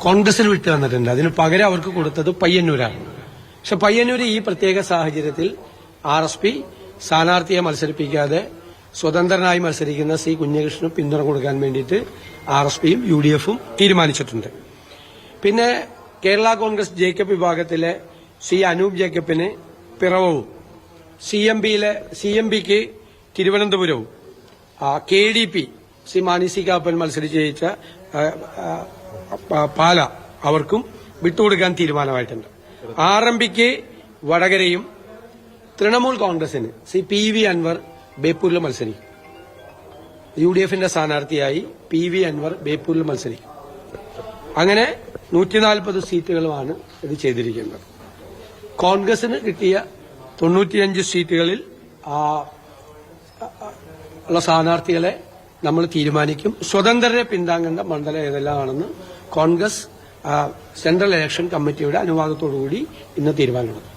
കോൺഗ്രസിന് വിട്ടു തന്നിട്ടുണ്ട്. അതിന് പകരം അവർക്ക് കൊടുത്തത് പയ്യന്നൂരാണ്. പക്ഷെ പയ്യന്നൂര് ഈ പ്രത്യേക സാഹചര്യത്തിൽ RSP സ്ഥാനാർത്ഥിയെ മത്സരിപ്പിക്കാതെ സ്വതന്ത്രനായി മത്സരിക്കുന്ന C. കുഞ്ഞകൃഷ്ണന് പിന്തുണ കൊടുക്കാൻ വേണ്ടിയിട്ട് RSPയും UDFും തീരുമാനിച്ചിട്ടുണ്ട്. പിന്നെ കേരള കോൺഗ്രസ് ജേക്കബ് വിഭാഗത്തിലെ C. അനൂപ് ജേക്കബിന് പിറവവും CMBക്ക് തിരുവനന്തപുരവും KDP C. Mani C. Kappan മത്സരിച്ച് ജയിച്ച പാല അവർക്കും വിട്ടുകൊടുക്കാൻ തീരുമാനമായിട്ടുണ്ട്. RMPക്ക് വടകരയും തൃണമൂൽ കോൺഗ്രസിന് C. PV അൻവർ ബേപ്പൂരിൽ മത്സരിക്കും. UDFന്റെ സ്ഥാനാർത്ഥിയായി PV അൻവർ ബേപ്പൂരിൽ മത്സരിക്കും. അങ്ങനെ 140 സീറ്റുകളുമാണ് ഇത് ചെയ്തിരിക്കുന്നത്. കോൺഗ്രസിന് കിട്ടിയ 95 സീറ്റുകളിൽ ഉള്ള സ്ഥാനാർത്ഥികളെ നമ്മൾ തീരുമാനിക്കും. സ്വതന്ത്രരെ പിന്താങ്ങേണ്ട മണ്ഡലം ഏതെല്ലാമാണെന്ന് കോൺഗ്രസ് സെൻട്രൽ ഇലക്ഷൻ കമ്മിറ്റിയുടെ അനുവാദത്തോടുകൂടി ഇന്ന് തീരുമാനമെടുക്കും.